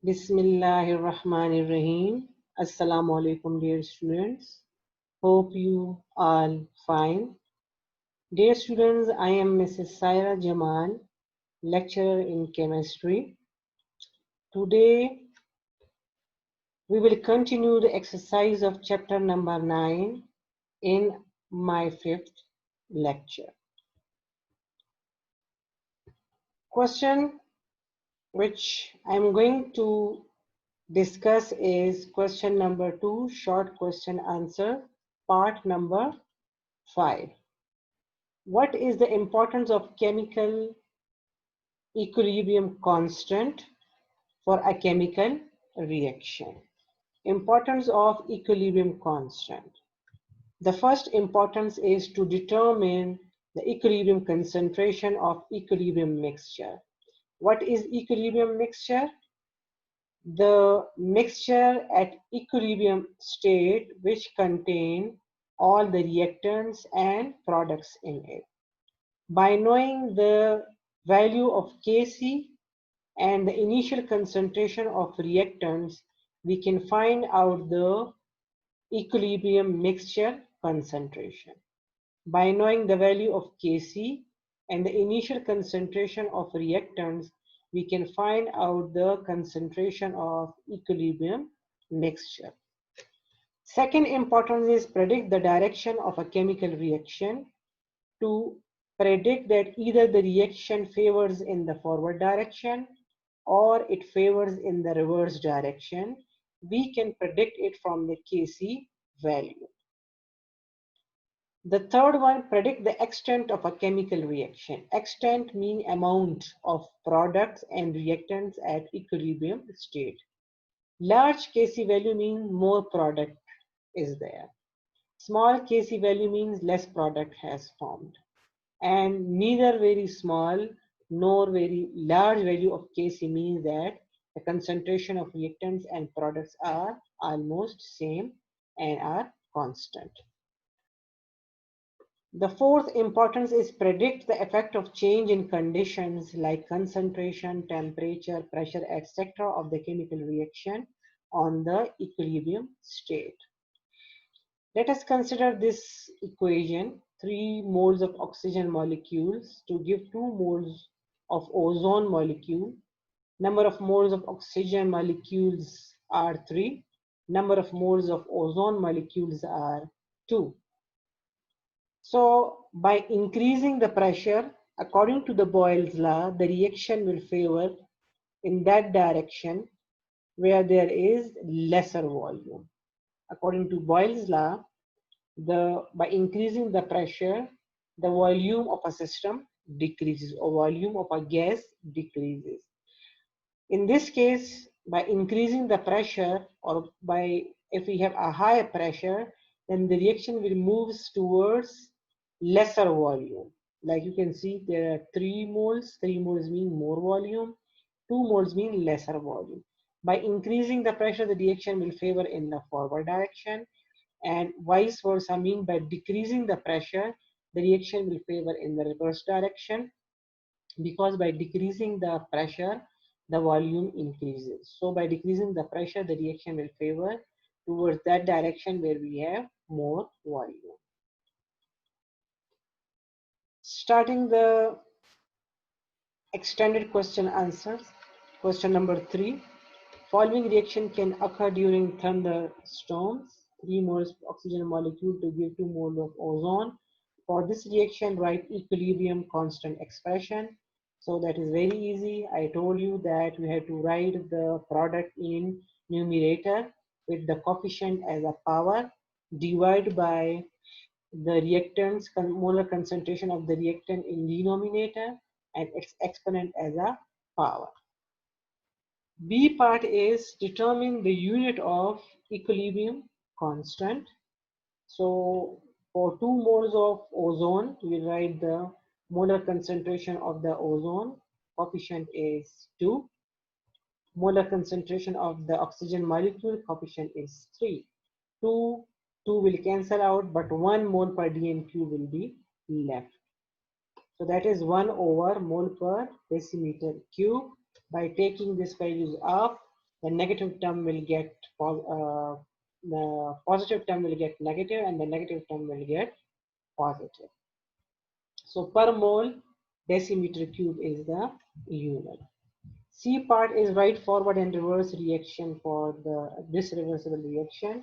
Bismillahirrahmanirrahim. Assalamu alaikum, dear students. Hope you all fine. Dear students, I am Mrs. Saira Jamal, lecturer in chemistry. Today, we will continue the exercise of chapter number 9 in my fifth lecture. Question which I am going to discuss is question number 2, short question answer, part number 5. What is the importance of chemical equilibrium constant for a chemical reaction? Importance of equilibrium constant. The first importance is to determine the equilibrium concentration of equilibrium mixture. What is equilibrium mixture? The mixture at equilibrium state which contain all the reactants and products in it. By knowing the value of Kc and the initial concentration of reactants, we can find out the equilibrium mixture concentration. By knowing the value of Kc and the initial concentration of reactants, we can find out the concentration of equilibrium mixture. Second importance is predict the direction of a chemical reaction. To predict that either the reaction favors in the forward direction or it favors in the reverse direction, we can predict it from the Kc value. The third one, predict the extent of a chemical reaction. Extent means amount of products and reactants at equilibrium state. Large Kc value means more product is there. Small Kc value means less product has formed. And neither very small nor very large value of Kc means that the concentration of reactants and products are almost same and are constant. The fourth importance is predict the effect of change in conditions like concentration, temperature, pressure, etc. of the chemical reaction on the equilibrium state. Let us consider this equation: 3 moles of oxygen molecules to give 2 moles of ozone molecule. Number of moles of oxygen molecules are 3. Number of moles of ozone molecules are 2. So by increasing the pressure, according to the Boyle's law, the reaction will favor in that direction where there is lesser volume. According to Boyle's law, by increasing the pressure, the volume of a system decreases or volume of a gas decreases. In this case, by increasing the pressure or if we have a higher pressure, then the reaction will move towards lesser volume. Like you can see, there are 3 moles. 3 moles mean more volume. 2 moles mean lesser volume. By increasing the pressure, the reaction will favor in the forward direction, and vice versa, mean by decreasing the pressure, the reaction will favor in the reverse direction, because by decreasing the pressure, the volume increases. So by decreasing the pressure, the reaction will favor towards that direction where we have more volume. Starting the extended question answers. Question number 3. Following reaction can occur during thunderstorms. 3 moles of oxygen molecule to give 2 moles of ozone. For this reaction, write equilibrium constant expression. So that is very easy. I told you that we have to write the product in numerator with the coefficient as a power, divide by the reactants, molar concentration of the reactant in denominator, and its exponent as a power. B part is determine the unit of equilibrium constant. So for 2 moles of ozone, we write the molar concentration of the ozone, coefficient is 2. Molar concentration of the oxygen molecule, coefficient is 3. 2 will cancel out, but 1 mole per dNq will be left. So that is 1 over mole per decimeter cube. By taking these values up, the negative term will get the positive term will get negative, and the negative term will get positive. So per mole decimeter cube is the unit. C part is right forward and reverse reaction for this reversible reaction.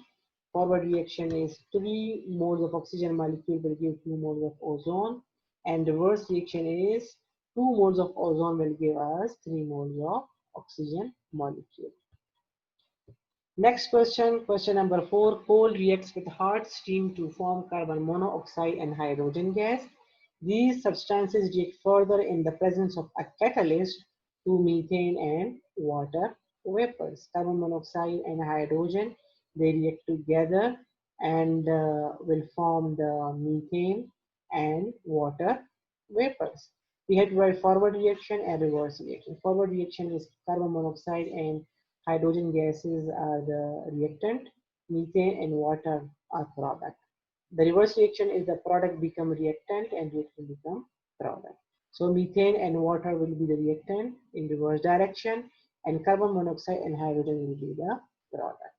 Forward reaction is 3 moles of oxygen molecule will give 2 moles of ozone, and reverse reaction is 2 moles of ozone will give us 3 moles of oxygen molecule. Next question, question number 4. Coal reacts with hot steam to form carbon monoxide and hydrogen gas. These substances react further in the presence of a catalyst to methane and water vapors. Carbon monoxide and hydrogen, they react together and will form the methane and water vapors. We have to write forward reaction and reverse reaction. Forward reaction is carbon monoxide and hydrogen gases are the reactant, methane and water are product. The reverse reaction is the product become reactant and reactant become product. So methane and water will be the reactant in reverse direction, and carbon monoxide and hydrogen will be the product.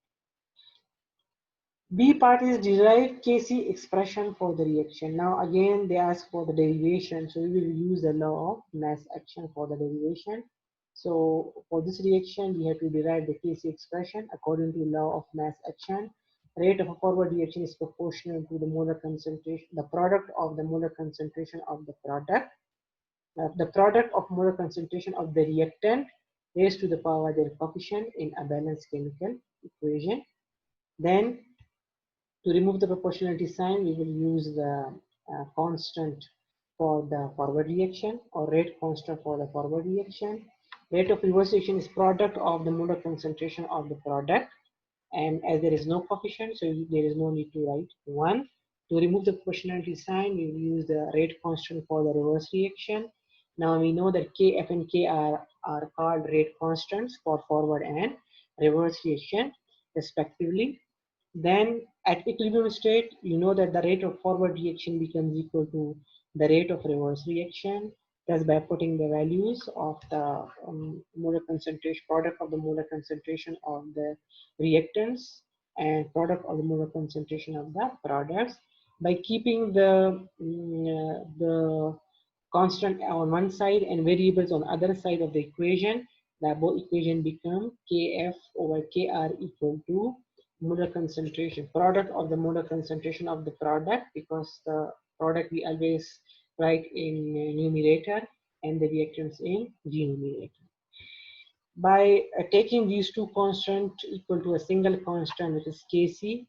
B part is derive Kc expression for the reaction. Now again they ask for the derivation, so we will use the law of mass action for the derivation. So for this reaction we have to derive the Kc expression according to law of mass action. Rate of a forward reaction is proportional to the molar concentration, the product of the molar concentration of the product. The product of molar concentration of the reactant raised to the power their coefficient in a balanced chemical equation. Then to remove the proportionality sign, we will use the constant for the forward reaction, or rate constant for the forward reaction. Rate of reverse reaction is product of the molar concentration of the product, and as there is no coefficient, so there is no need to write 1. To remove the proportionality sign, we will use the rate constant for the reverse reaction. Now we know that Kf and K are called rate constants for forward and reverse reaction respectively. Then at equilibrium state, you know that the rate of forward reaction becomes equal to the rate of reverse reaction. Thus, by putting the values of the molar concentration, product of the molar concentration of the reactants and product of the molar concentration of the products, by keeping the constant on one side and variables on other side of the equation, the both equation become Kf over Kr equal to molar concentration, product of the molar concentration of the product, because the product we always write in numerator and the reactants in denominator. By taking these two constants equal to a single constant, which is Kc,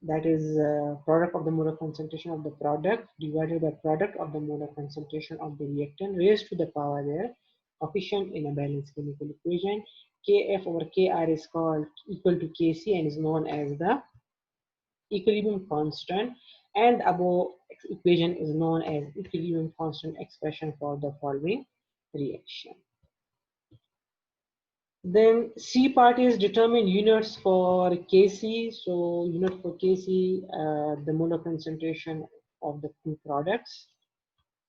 that is product of the molar concentration of the product divided by product of the molar concentration of the reactant raised to the power their coefficient in a balanced chemical equation. Kf over Kr is called equal to Kc and is known as the equilibrium constant, and above equation is known as equilibrium constant expression for the following reaction. Then C part is determine units for Kc. So unit for Kc, the molar concentration of the two products,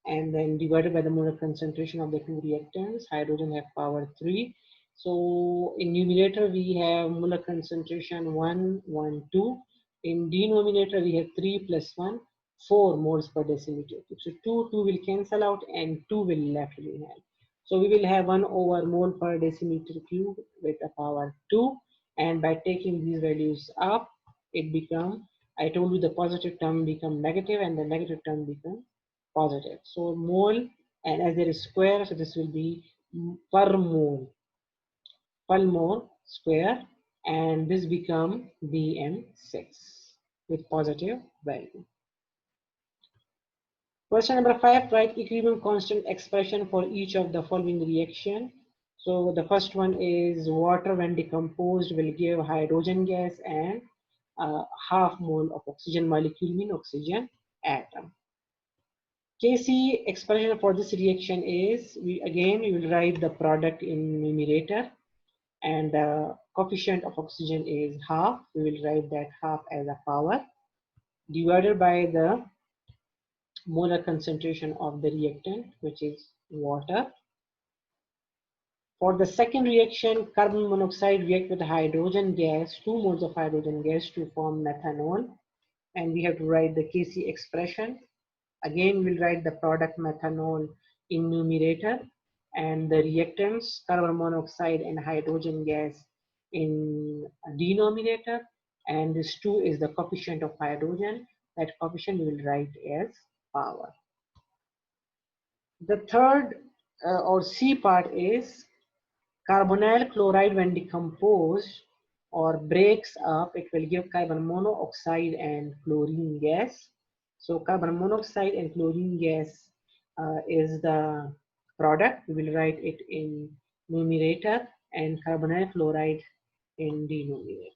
and then divided by the molar concentration of the two reactants. Hydrogen have power 3. So in numerator we have molar concentration 1, 1, 2. In denominator we have 3 plus 1, 4 moles per decimeter. So 2 will cancel out and 2 will left behind. So we will have 1 over mole per decimeter cube with a power 2. And by taking these values up, it become, I told you the positive term become negative and the negative term become positive. So mole, and as there is square, so this will be per mole square, and this become Bm6 with positive value. Question number 5, write equilibrium constant expression for each of the following reaction. So the first one is water when decomposed will give hydrogen gas and half mole of oxygen molecule mean oxygen atom. Kc expression for this reaction is, we will write the product in numerator, and the coefficient of oxygen is half. We will write that half as a power divided by the molar concentration of the reactant, which is water. For the second reaction, carbon monoxide react with hydrogen gas, 2 moles of hydrogen gas to form methanol. And we have to write the Kc expression. Again, we'll write the product methanol in numerator and the reactants, carbon monoxide and hydrogen gas in denominator. And this 2 is the coefficient of hydrogen. That coefficient we will write as power. The third or C part is carbonyl chloride when decomposed or breaks up, it will give carbon monoxide and chlorine gas. So carbon monoxide and chlorine gas is the product. We will write it in numerator and carbonyl chloride in denominator.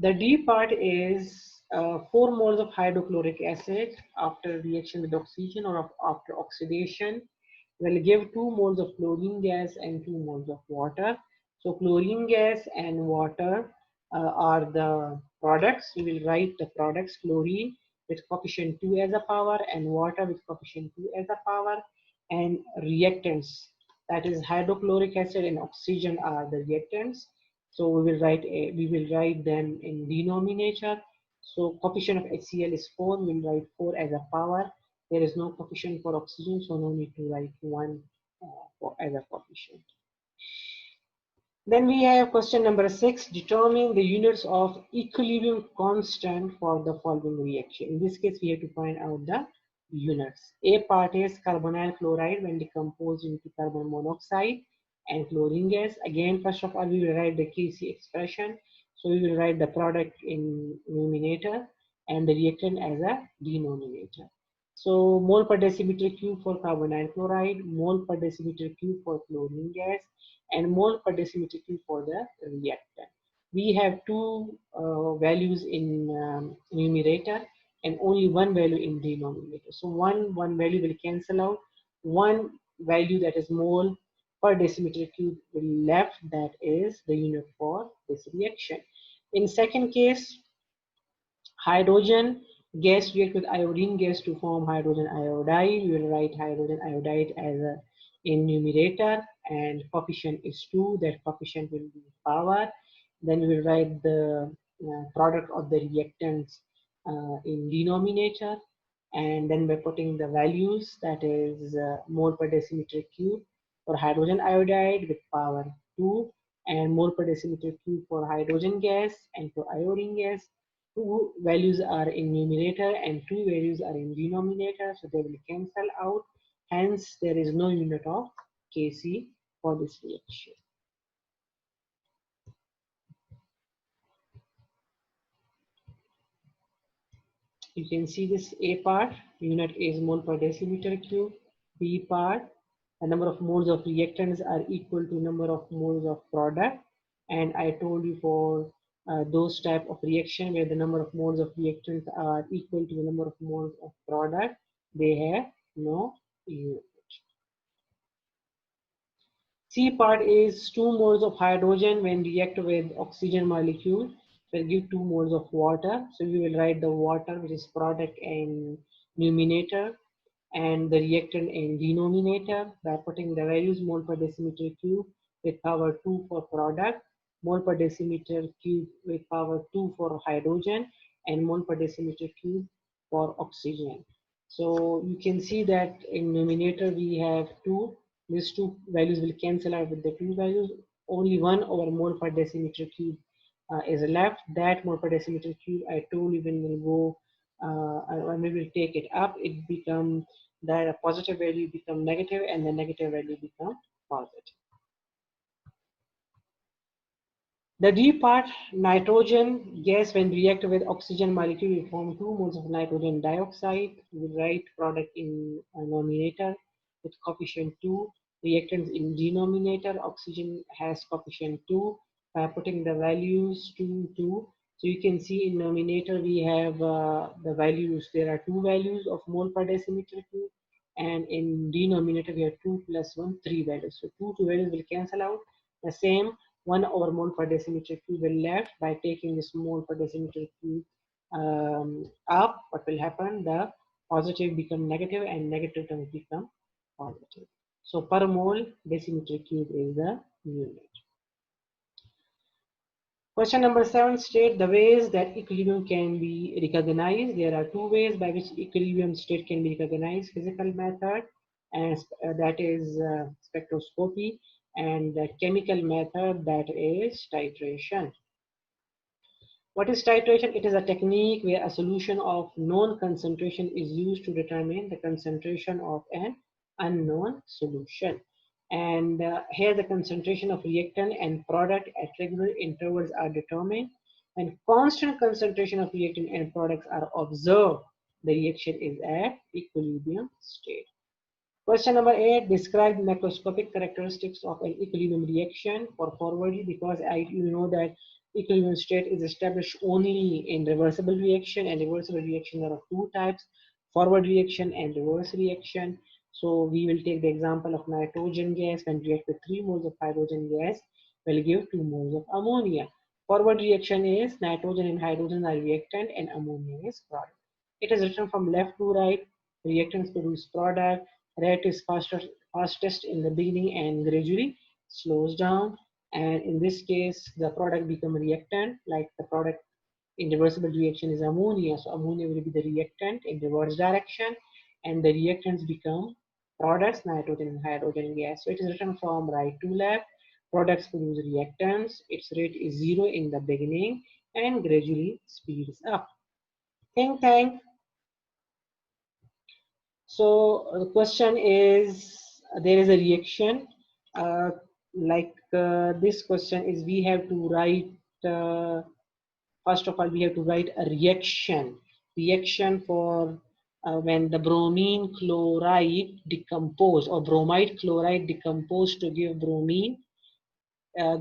The D part is 4 moles of hydrochloric acid after reaction with oxygen or after oxidation will give 2 moles of chlorine gas and 2 moles of water. So chlorine gas and water are the products. We will write the products: chlorine with coefficient 2 as a power and water with coefficient 2 as a power, and reactants, that is hydrochloric acid and oxygen are the reactants. So we will write them in denominator. So coefficient of HCl is 4. We will write 4 as a power. There is no coefficient for oxygen, so no need to write 1 as a coefficient. Then we have question number 6. Determine the units of equilibrium constant for the following reaction. In this case, we have to find out the units. A part is carbonyl chloride when decomposed into carbon monoxide and chlorine gas. Again, first of all, we will write the Kc expression. So we will write the product in numerator and the reactant as a denominator. So mole per decimeter cube for carbonyl chloride, mole per decimeter cube for chlorine gas, and mole per decimeter cube for the reactant. We have two values in numerator and only one value in denominator. So one value will cancel out. One value, that is mole per decimeter cube, will left, that is the unit for this reaction. In second case, hydrogen gas react with iodine gas to form hydrogen iodide. We will write hydrogen iodide as a in numerator and coefficient is 2. That coefficient will be power. Then we will write the product of the reactants in denominator, and then by putting the values, that is mole per decimeter cube for hydrogen iodide with power 2 and mole per decimeter cube for hydrogen gas, and for iodine gas 2 values are in numerator and 2 values are in denominator, so they will cancel out. Hence, there is no unit of Kc for this reaction. You can see this A part, unit is mole per decimeter cube. B part, the number of moles of reactants are equal to number of moles of product. And I told you for those type of reaction where the number of moles of reactants are equal to the number of moles of product, they have no unit. C part is 2 moles of hydrogen when react with oxygen molecule will give 2 moles of water. So we will write the water, which is product, in numerator and the reactant in denominator by putting the values mole per decimeter cube with power 2 for product, mole per decimeter cube with power 2 for hydrogen, and mole per decimeter cube for oxygen. So you can see that in numerator we have 2. These 2 values will cancel out with the 2 values. Only 1 over mole per decimeter cube is left. That mole per decimeter cube, I told you, when we'll go when we will take it up, it becomes the positive value become negative and the negative value become positive. The D part, nitrogen gas when react with oxygen molecule will form 2 moles of nitrogen dioxide. We will write product in numerator with coefficient 2, reactants in denominator. Oxygen has coefficient 2 by putting the values 2, 2. So you can see in numerator we have the values. There are 2 values of mole per decimeter cube, and in denominator we have 2 plus 1, 3 values. So 2 values will cancel out. The same 1 over mole per decimeter cube will left. By taking this mole per decimeter cube up, what will happen? The positive become negative and negative terms become positive. So per mole decimeter cube is the unit. Question number 7 state the ways that equilibrium can be recognized. There are two ways by which equilibrium state can be recognized: physical method, and that is spectroscopy, and the chemical method, that is titration. What is titration? It is a technique where a solution of known concentration is used to determine the concentration of an unknown solution. And here the concentration of reactant and product at regular intervals are determined. When constant concentration of reactant and products are observed, the reaction is at equilibrium state. Question number 8, describe macroscopic characteristics of an equilibrium reaction. For forward, because you know that equilibrium state is established only in reversible reaction, and reversible reaction are of two types: forward reaction and reverse reaction. So we will take the example of nitrogen gas. When react with 3 moles of hydrogen gas, will give 2 moles of ammonia. Forward reaction is nitrogen and hydrogen are reactant and ammonia is product. It is written from left to right. Reactants produce product. Rate is fastest in the beginning and gradually slows down. And in this case, the product become reactant. Like the product in reversible reaction is ammonia. So ammonia will be the reactant in reverse direction, and the reactants become products, nitrogen and hydrogen gas. So it is written from right to left. Products produce reactants. Its rate is 0 in the beginning and gradually speeds up. Think tank. So the question is, there is a reaction. This question is, we have to write, first of all, we have to write a reaction. Reaction for when the bromine chloride decompose, or bromide chloride decompose to give bromine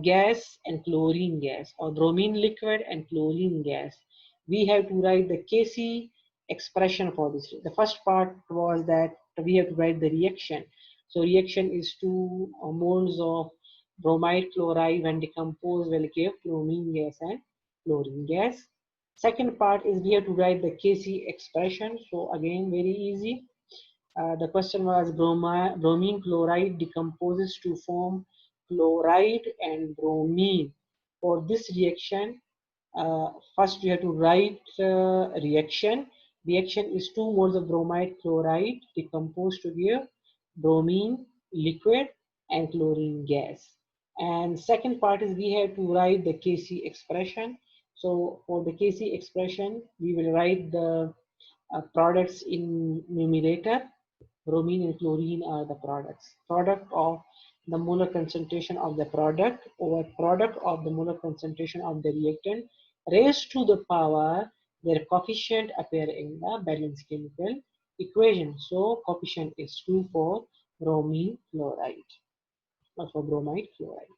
gas and chlorine gas, or bromine liquid and chlorine gas. We have to write the Kc expression for this. The first part was that we have to write the reaction. So reaction is 2 moles of bromide chloride when decomposed will give bromine gas and chlorine gas. Second part is we have to write the Kc expression. So again, very easy. The question was bromine chloride decomposes to form chloride and bromine. For this reaction, first we have to write reaction. Reaction is 2 moles of bromide chloride decomposed to give bromine liquid and chlorine gas. And second part is we have to write the Kc expression. So for the Kc expression, we will write the products in numerator. Bromine and chlorine are the products. Product of the molar concentration of the product over product of the molar concentration of the reactant raised to the power their coefficient appear in the balanced chemical equation. So coefficient is 2 for bromine chloride, or for bromide chloride.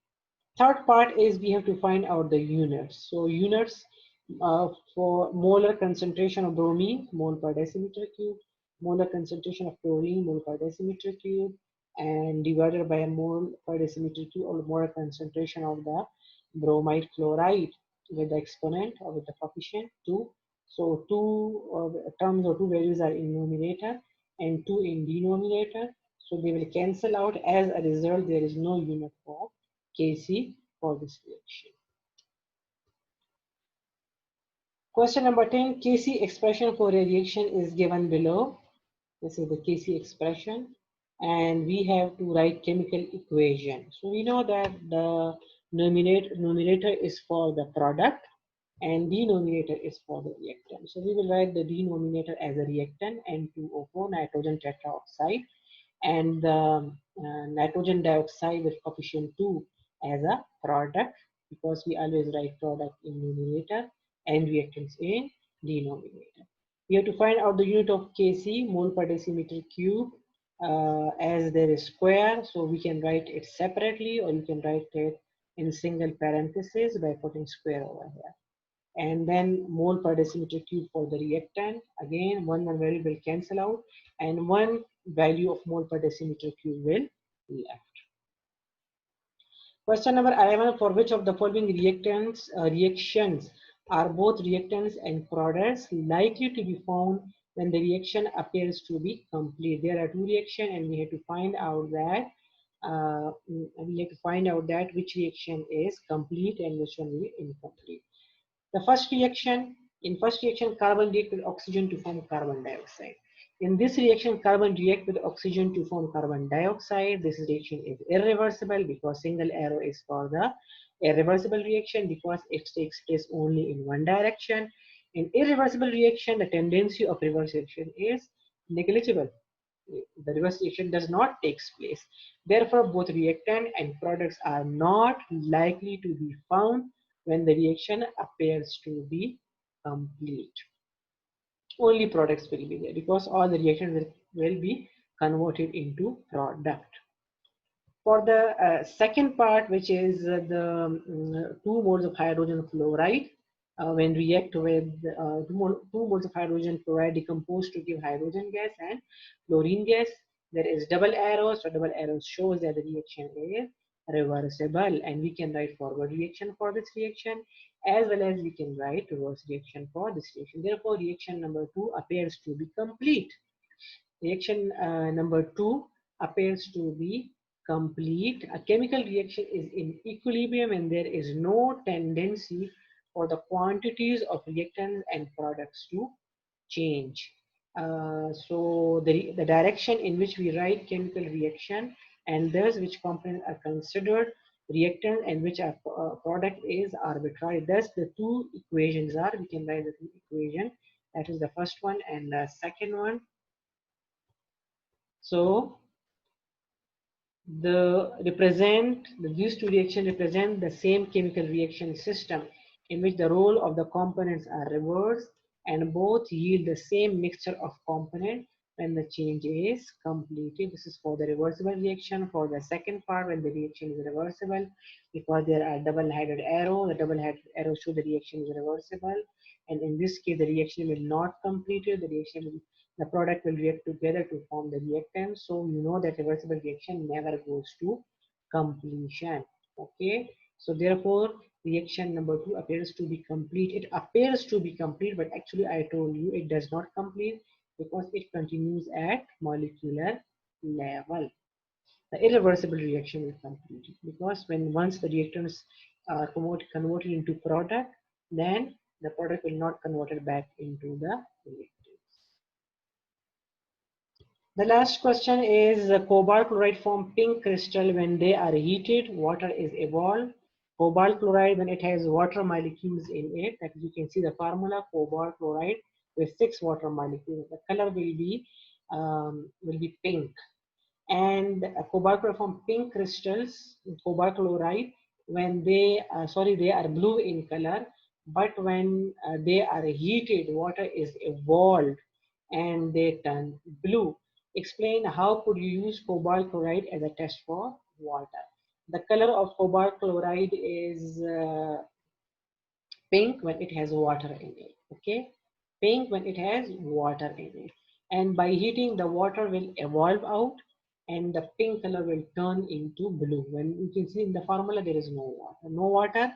Third part is we have to find out the units. So units for molar concentration of bromine, mole per decimeter cube, molar concentration of chlorine, mole per decimeter cube, and divided by a mole per decimeter cube, or molar concentration of the bromide chloride with the exponent or with the coefficient 2. So two terms or two values are in numerator and 2 in denominator. So they will cancel out. As a result, there is no unit for Kc for this reaction. Question number 10, Kc expression for a reaction is given below. This is the Kc expression, and we have to write chemical equation. So we know that the numerator is for the product and denominator is for the reactant. So we will write the denominator as a reactant, N2O4 nitrogen tetraoxide, and the nitrogen dioxide with coefficient 2 as a product, because we always write product in numerator and reactants in denominator. We have to find out the unit of Kc, mole per decimeter cube, as there is square, so we can write it separately, or you can write it in single parenthesis by putting square over here. And then mole per decimeter cube for the reactant. Again, one value will cancel out, and one value of mole per decimeter cube will be left. Question number 11, for which of the following reactions are both reactants and products likely to be found when the reaction appears to be complete. There are two reactions, and we have to find out that which reaction is complete and which one is incomplete. The first reaction, in first reaction, carbon react with oxygen to form carbon dioxide. In this reaction, carbon react with oxygen to form carbon dioxide. This reaction is irreversible because single arrow is for the irreversible reaction because it takes place only in one direction. In irreversible reaction, the tendency of reverse reaction is negligible. The reverse reaction does not take place. Therefore, both reactant and products are not likely to be found when the reaction appears to be complete. Only products will be there because all the reactions will be converted into product. For the second part, which is the 2 moles of hydrogen fluoride, when react with 2 moles of hydrogen fluoride decompose to give hydrogen gas and fluorine gas, there is double arrows. So double arrows shows that the reaction is reversible, and we can write forward reaction for this reaction as well as we can write reverse reaction for this reaction. Therefore, reaction number 2 appears to be complete. Reaction number 2 appears to be complete. A chemical reaction is in equilibrium and there is no tendency for the quantities of reactants and products to change. So the direction in which we write chemical reaction and thus which components are considered reactant and which are product is arbitrary. Thus the two equations are, we can write the two equation, that is the first one and the second one. So these two reactions represent the same chemical reaction system in which the role of the components are reversed and both yield the same mixture of component when the change is completed. This is for the reversible reaction. For the second part, when the reaction is reversible, because there are double-headed arrow, the double-headed arrow show the reaction is reversible, and in this case, the reaction will not complete it. The product will react together to form the reactant. So you know that reversible reaction never goes to completion. Okay. So therefore, reaction number 2 appears to be complete. It appears to be complete, but actually I told you it does not complete because it continues at molecular level. The irreversible reaction will complete because once the reactants are converted into product, then the product will not converted back into the reactant. The last question is cobalt chloride form pink crystal when they are heated. Water is evolved. Cobalt chloride, when it has water molecules in it, that you can see the formula cobalt chloride with 6 water molecules. The color will be pink. And cobalt chloride from pink crystals, cobalt chloride, when they are blue in color, but when they are heated, water is evolved and they turn blue. Explain how could you use cobalt chloride as a test for water. The color of cobalt chloride is pink when it has water in it. Okay, pink when it has water in it, and by heating the water will evolve out and the pink color will turn into blue. When you can see in the formula there is no water,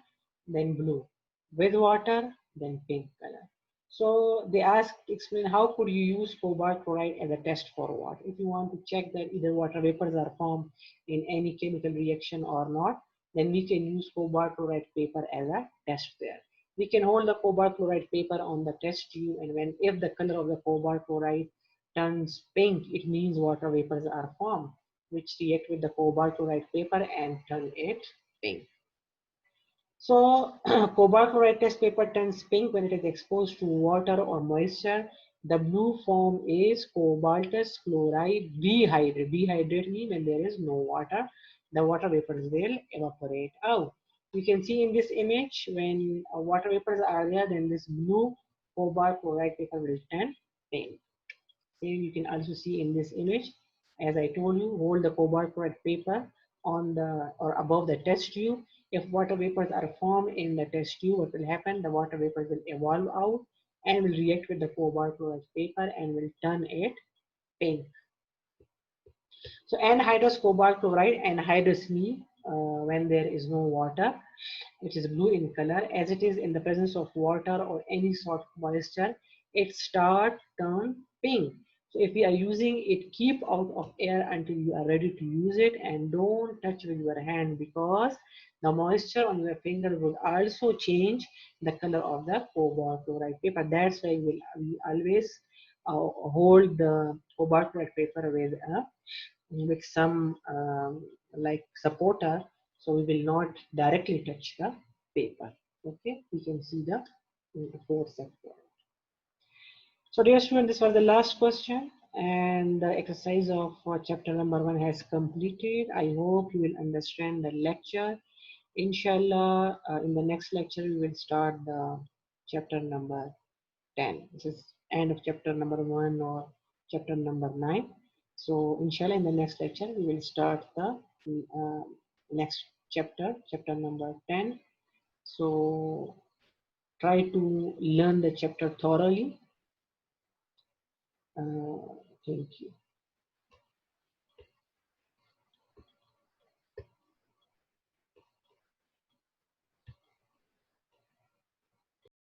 then blue, with water, then pink color. So they explain how could you use cobalt chloride as a test for water. If you want to check that either water vapors are formed in any chemical reaction or not, then we can use cobalt chloride paper as a test there. We can hold the cobalt chloride paper on the test tube, and if the color of the cobalt chloride turns pink, it means water vapors are formed, which react with the cobalt chloride paper and turn it pink. So cobalt chloride test paper turns pink when it is exposed to water or moisture. The blue form is cobaltous chloride dehydrate. Dehydrate means when there is no water, the water vapors will evaporate out. You can see in this image when water vapors are there, then this blue cobalt chloride paper will turn pink. Same you can also see in this image. As I told you, hold the cobalt chloride paper on the or above the test tube. If water vapors are formed in the test tube, what will happen? The water vapors will evolve out and will react with the cobalt chloride paper and will turn it pink. So anhydrous cobalt chloride anhydrous me when there is no water, which is blue in color. As it is in the presence of water or any sort of moisture, it turn pink. So if you are using it, keep out of air until you are ready to use it, and don't touch with your hand, because the moisture on your finger will also change the color of the cobalt chloride paper. That's why we always hold the cobalt chloride paper with some like supporter, so we will not directly touch the paper. Okay, we can see the force of it. So dear student, this was the last question, and the exercise of chapter number 1 has completed. I hope you will understand the lecture. Inshallah, in the next lecture we will start the chapter number 10. This is end of chapter number 1 or chapter number 9. So inshallah, in the next lecture we will start the uh, next chapter, chapter number 10. So try to learn the chapter thoroughly. Thank you.